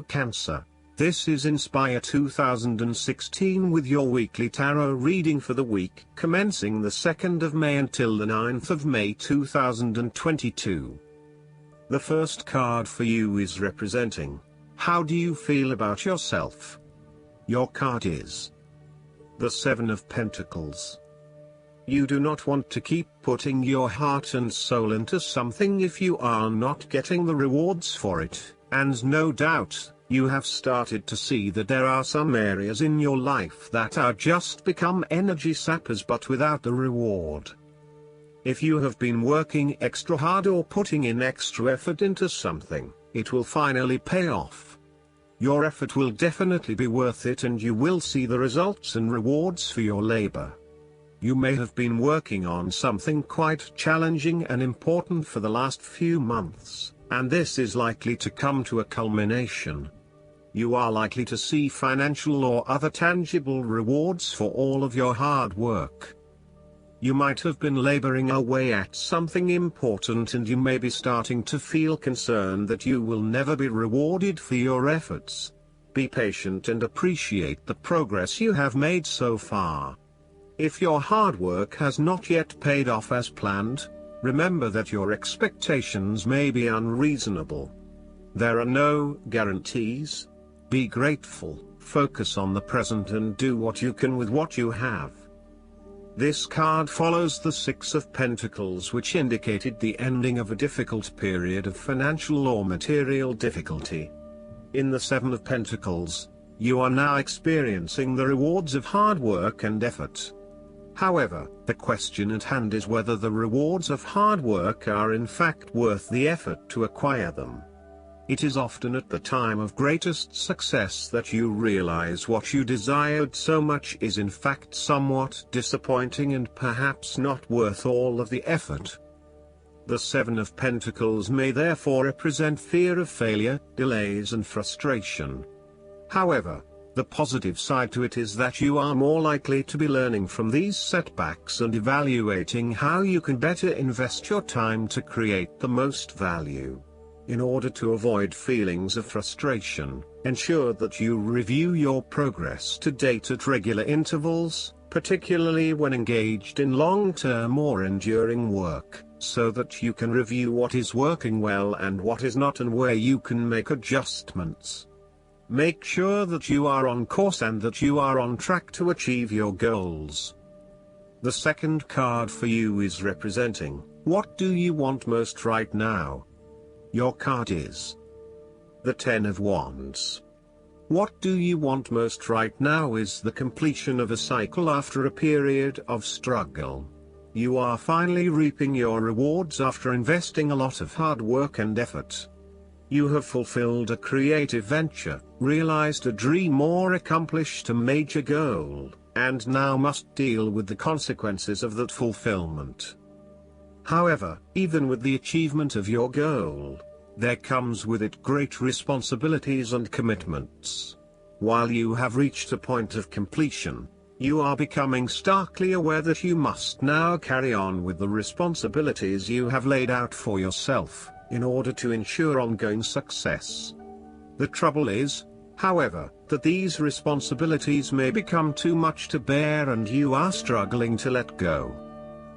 Hello Cancer, this is Inspire 2016 with your weekly tarot reading for the week commencing the 2nd of May until the 9th of May 2022. The first card for you is representing, how do you feel about yourself? Your card is the 7 of Pentacles. You do not want to keep putting your heart and soul into something if you are not getting the rewards for it, and no doubt, you have started to see that there are some areas in your life that are just become energy sappers but without the reward. If you have been working extra hard or putting in extra effort into something, it will finally pay off. Your effort will definitely be worth it and you will see the results and rewards for your labor. You may have been working on something quite challenging and important for the last few months, and this is likely to come to a culmination. You are likely to see financial or other tangible rewards for all of your hard work. You might have been laboring away at something important and you may be starting to feel concerned that you will never be rewarded for your efforts. Be patient and appreciate the progress you have made so far. If your hard work has not yet paid off as planned, remember that your expectations may be unreasonable. There are no guarantees. Be grateful, focus on the present and do what you can with what you have. This card follows the 6 of Pentacles, which indicated the ending of a difficult period of financial or material difficulty. In the 7 of Pentacles, you are now experiencing the rewards of hard work and effort. However, the question at hand is whether the rewards of hard work are in fact worth the effort to acquire them. It is often at the time of greatest success that you realize what you desired so much is in fact somewhat disappointing and perhaps not worth all of the effort. The 7 of Pentacles may therefore represent fear of failure, delays and frustration. However, the positive side to it is that you are more likely to be learning from these setbacks and evaluating how you can better invest your time to create the most value. In order to avoid feelings of frustration, ensure that you review your progress to date at regular intervals, particularly when engaged in long-term or enduring work, so that you can review what is working well and what is not and where you can make adjustments. Make sure that you are on course and that you are on track to achieve your goals. The second card for you is representing, what do you want most right now? Your card is the 10 of Wands. What do you want most right now is the completion of a cycle after a period of struggle. You are finally reaping your rewards after investing a lot of hard work and effort. You have fulfilled a creative venture, realized a dream or accomplished a major goal, and now must deal with the consequences of that fulfillment. However, even with the achievement of your goal, there comes with it great responsibilities and commitments. While you have reached a point of completion, you are becoming starkly aware that you must now carry on with the responsibilities you have laid out for yourself, in order to ensure ongoing success. The trouble is, however, that these responsibilities may become too much to bear and you are struggling to let go.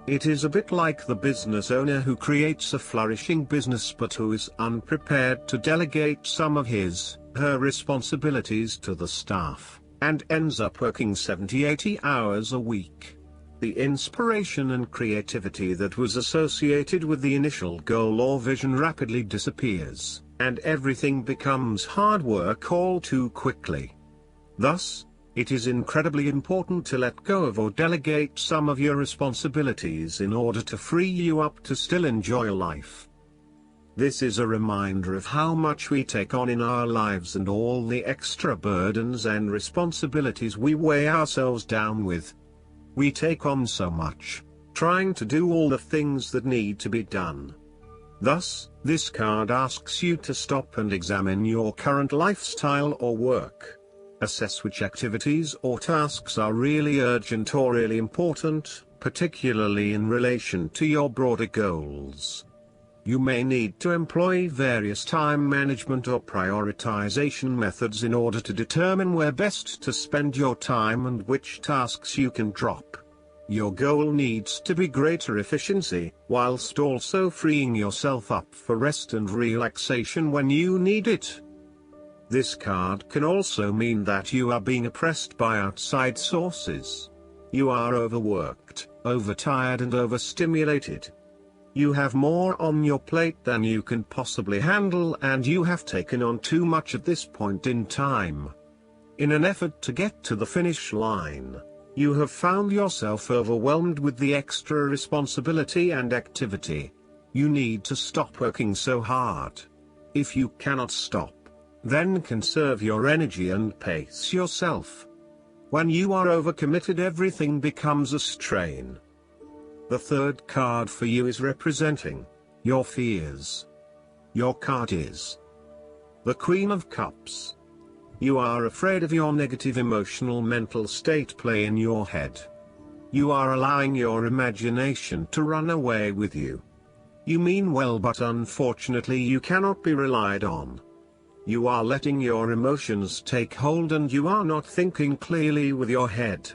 It is a bit like the business owner who creates a flourishing business but who is unprepared to delegate some of her responsibilities to the staff, and ends up working 70-80 hours a week. The inspiration and creativity that was associated with the initial goal or vision rapidly disappears, and everything becomes hard work all too quickly. Thus, it is incredibly important to let go of or delegate some of your responsibilities in order to free you up to still enjoy life. This is a reminder of how much we take on in our lives and all the extra burdens and responsibilities we weigh ourselves down with. We take on so much, trying to do all the things that need to be done. Thus, this card asks you to stop and examine your current lifestyle or work. Assess which activities or tasks are really urgent or really important, particularly in relation to your broader goals. You may need to employ various time management or prioritization methods in order to determine where best to spend your time and which tasks you can drop. Your goal needs to be greater efficiency, whilst also freeing yourself up for rest and relaxation when you need it. This card can also mean that you are being oppressed by outside sources. You are overworked, overtired and overstimulated. You have more on your plate than you can possibly handle, and you have taken on too much at this point in time. In an effort to get to the finish line, you have found yourself overwhelmed with the extra responsibility and activity. You need to stop working so hard. If you cannot stop, then conserve your energy and pace yourself. When you are overcommitted, everything becomes a strain. The third card for you is representing your fears. Your card is the Queen of Cups. You are afraid of your negative emotional mental state play in your head. You are allowing your imagination to run away with you. You mean well, but unfortunately you cannot be relied on. You are letting your emotions take hold and you are not thinking clearly with your head.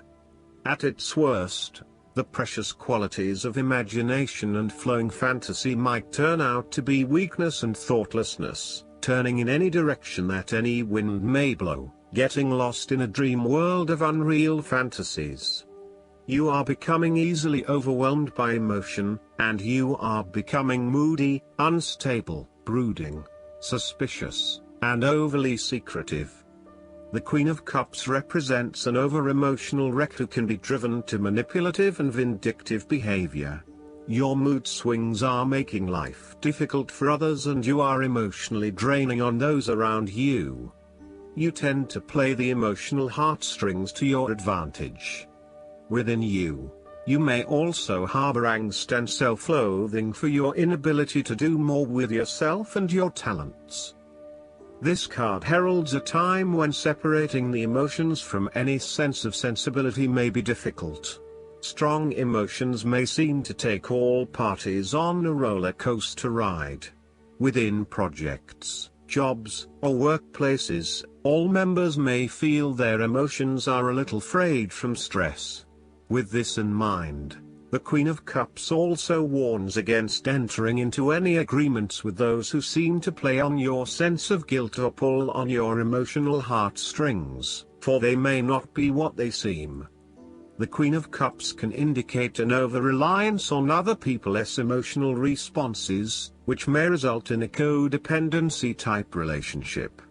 At its worst, the precious qualities of imagination and flowing fantasy might turn out to be weakness and thoughtlessness, turning in any direction that any wind may blow, getting lost in a dream world of unreal fantasies. You are becoming easily overwhelmed by emotion, and you are becoming moody, unstable, brooding, suspicious, and overly secretive. The Queen of Cups represents an over-emotional wreck who can be driven to manipulative and vindictive behavior. Your mood swings are making life difficult for others, and you are emotionally draining on those around you. You tend to play the emotional heartstrings to your advantage. Within you, you may also harbor angst and self-loathing for your inability to do more with yourself and your talents. This card heralds a time when separating the emotions from any sense of sensibility may be difficult. Strong emotions may seem to take all parties on a roller coaster ride. Within projects, jobs, or workplaces, all members may feel their emotions are a little frayed from stress. With this in mind, the Queen of Cups also warns against entering into any agreements with those who seem to play on your sense of guilt or pull on your emotional heartstrings, for they may not be what they seem. The Queen of Cups can indicate an over-reliance on other people's emotional responses, which may result in a codependency-type relationship.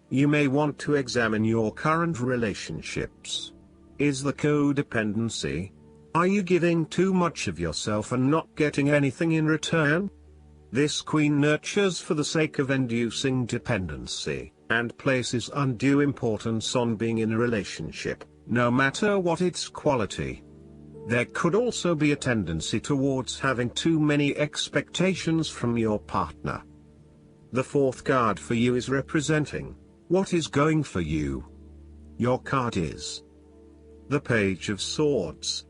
You may want to examine your current relationships. Is the codependency? Are you giving too much of yourself and not getting anything in return? This queen nurtures for the sake of inducing dependency, and places undue importance on being in a relationship, no matter what its quality. There could also be a tendency towards having too many expectations from your partner. The fourth card for you is representing what is going for you. Your card is the Page of Swords.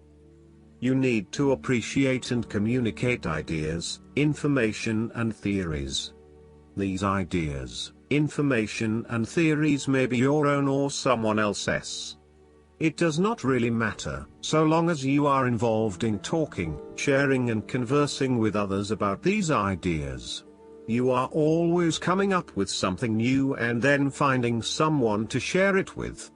You need to appreciate and communicate ideas, information and theories. These ideas, information and theories may be your own or someone else's. It does not really matter, so long as you are involved in talking, sharing and conversing with others about these ideas. You are always coming up with something new and then finding someone to share it with.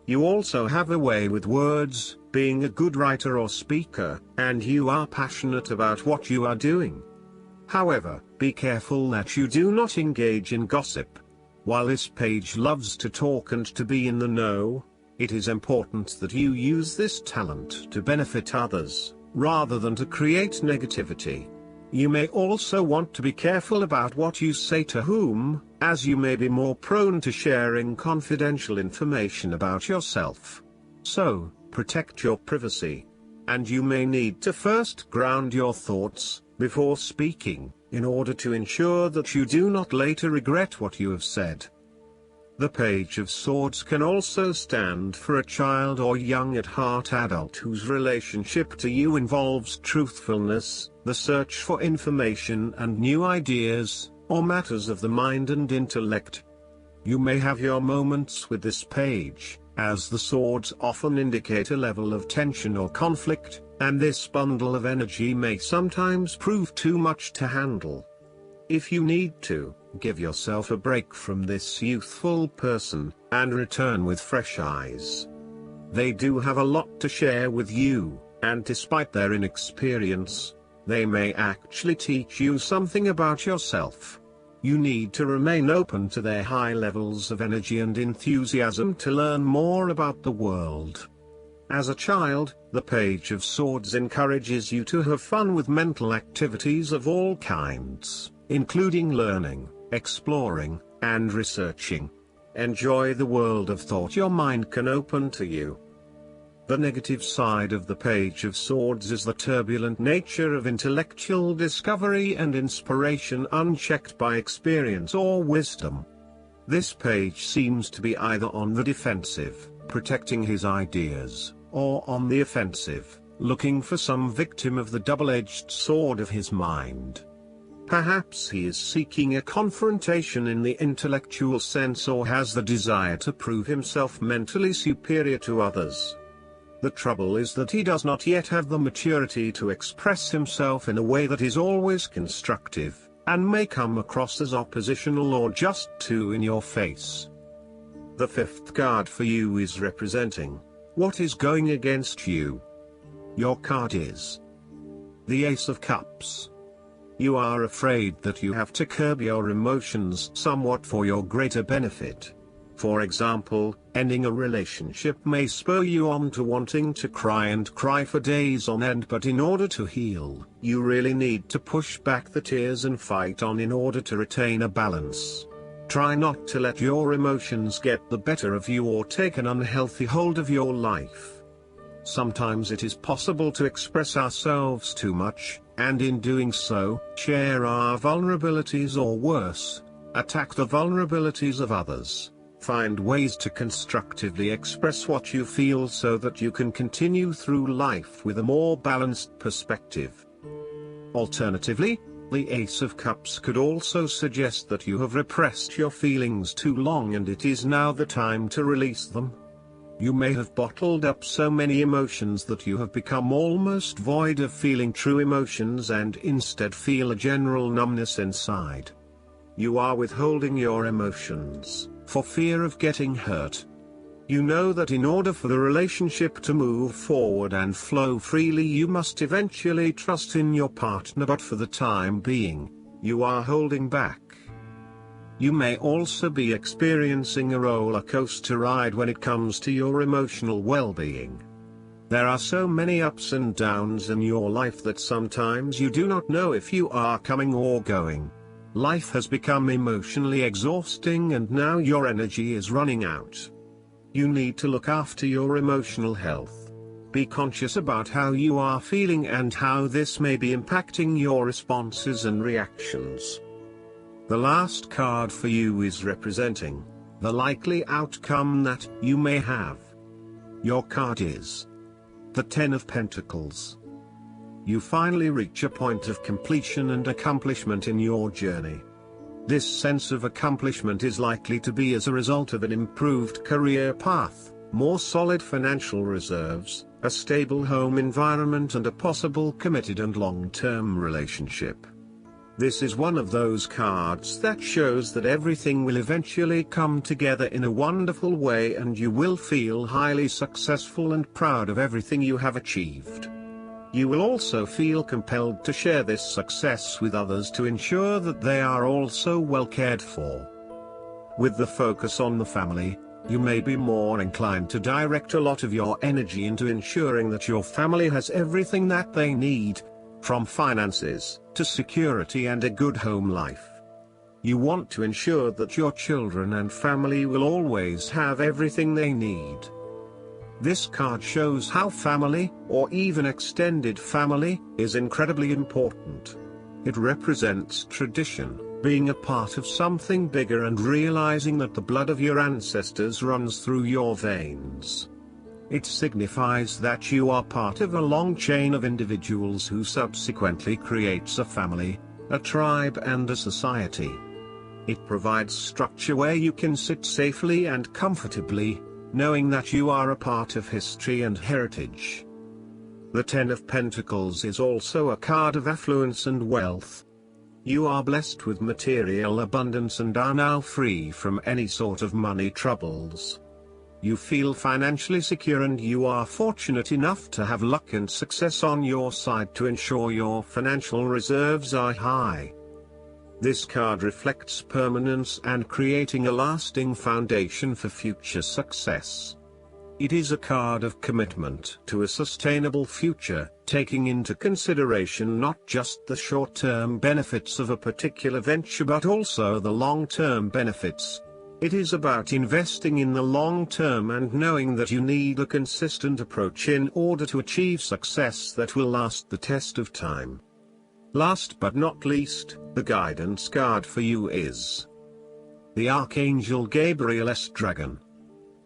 You also have a way with words, being a good writer or speaker, and you are passionate about what you are doing. However, be careful that you do not engage in gossip. While this page loves to talk and to be in the know, it is important that you use this talent to benefit others, rather than to create negativity. You may also want to be careful about what you say to whom, as you may be more prone to sharing confidential information about yourself. So, protect your privacy. And you may need to first ground your thoughts, before speaking, in order to ensure that you do not later regret what you have said. The Page of Swords can also stand for a child or young at heart adult whose relationship to you involves truthfulness, the search for information and new ideas, or matters of the mind and intellect. You may have your moments with this page, as the swords often indicate a level of tension or conflict, and this bundle of energy may sometimes prove too much to handle. If you need to, give yourself a break from this youthful person, and return with fresh eyes. They do have a lot to share with you, and despite their inexperience, they may actually teach you something about yourself. You need to remain open to their high levels of energy and enthusiasm to learn more about the world. As a child, the Page of Swords encourages you to have fun with mental activities of all kinds, including learning, exploring, and researching. Enjoy the world of thought your mind can open to you. The negative side of the Page of Swords is the turbulent nature of intellectual discovery and inspiration unchecked by experience or wisdom. This page seems to be either on the defensive, protecting his ideas, or on the offensive, looking for some victim of the double-edged sword of his mind. Perhaps he is seeking a confrontation in the intellectual sense or has the desire to prove himself mentally superior to others. The trouble is that he does not yet have the maturity to express himself in a way that is always constructive, and may come across as oppositional or just too in your face. The fifth card for you is representing what is going against you. Your card is the Ace of Cups. You are afraid that you have to curb your emotions somewhat for your greater benefit. For example, ending a relationship may spur you on to wanting to cry for days on end, but in order to heal, you really need to push back the tears and fight on in order to retain a balance. Try not to let your emotions get the better of you or take an unhealthy hold of your life. Sometimes it is possible to express ourselves too much, and in doing so, share our vulnerabilities or worse, attack the vulnerabilities of others. Find ways to constructively express what you feel so that you can continue through life with a more balanced perspective. Alternatively, the Ace of Cups could also suggest that you have repressed your feelings too long and it is now the time to release them. You may have bottled up so many emotions that you have become almost void of feeling true emotions and instead feel a general numbness inside. You are withholding your emotions for fear of getting hurt. You know that in order for the relationship to move forward and flow freely, you must eventually trust in your partner, but for the time being, you are holding back. You may also be experiencing a roller coaster ride when it comes to your emotional well-being. There are so many ups and downs in your life that sometimes you do not know if you are coming or going. Life has become emotionally exhausting and now your energy is running out. You need to look after your emotional health. Be conscious about how you are feeling and how this may be impacting your responses and reactions. The last card for you is representing the likely outcome that you may have. Your card is the Ten of Pentacles. You finally reach a point of completion and accomplishment in your journey. This sense of accomplishment is likely to be as a result of an improved career path, more solid financial reserves, a stable home environment and a possible committed and long-term relationship. This is one of those cards that shows that everything will eventually come together in a wonderful way and you will feel highly successful and proud of everything you have achieved. You will also feel compelled to share this success with others to ensure that they are also well cared for. With the focus on the family, you may be more inclined to direct a lot of your energy into ensuring that your family has everything that they need, from finances to security and a good home life. You want to ensure that your children and family will always have everything they need. This card shows how family, or even extended family, is incredibly important. It represents tradition, being a part of something bigger and realizing that the blood of your ancestors runs through your veins. It signifies that you are part of a long chain of individuals who subsequently creates a family, a tribe and a society. It provides structure where you can sit safely and comfortably, knowing that you are a part of history and heritage. The Ten of Pentacles is also a card of affluence and wealth. You are blessed with material abundance and are now free from any sort of money troubles. You feel financially secure and you are fortunate enough to have luck and success on your side to ensure your financial reserves are high. This card reflects permanence and creating a lasting foundation for future success. It is a card of commitment to a sustainable future, taking into consideration not just the short-term benefits of a particular venture but also the long-term benefits. It is about investing in the long term and knowing that you need a consistent approach in order to achieve success that will last the test of time. Last but not least, the guidance card for you is the Archangel Gabriel's Dragon.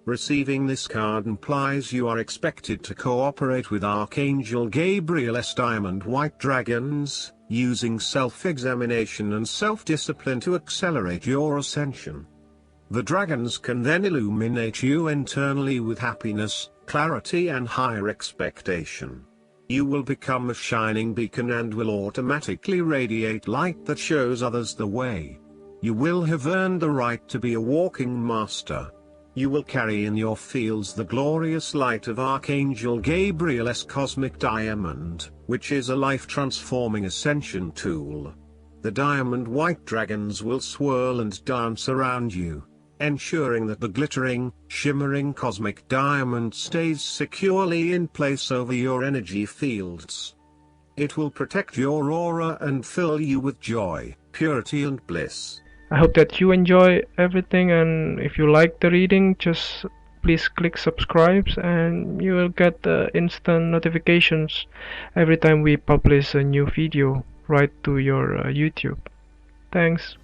Receiving this card implies you are expected to cooperate with Archangel Gabriel's diamond white dragons, using self-examination and self-discipline to accelerate your ascension. The dragons can then illuminate you internally with happiness, clarity and higher expectation. You will become a shining beacon and will automatically radiate light that shows others the way. You will have earned the right to be a walking master. You will carry in your fields the glorious light of Archangel Gabriel's cosmic diamond, which is a life-transforming ascension tool. The diamond white dragons will swirl and dance around you, ensuring that the glittering, shimmering cosmic diamond stays securely in place over your energy fields. It will protect your aura and fill you with joy, purity and bliss. I hope that you enjoy everything, and if you like the reading, just please click subscribe and you will get instant notifications every time we publish a new video right to your YouTube. Thanks.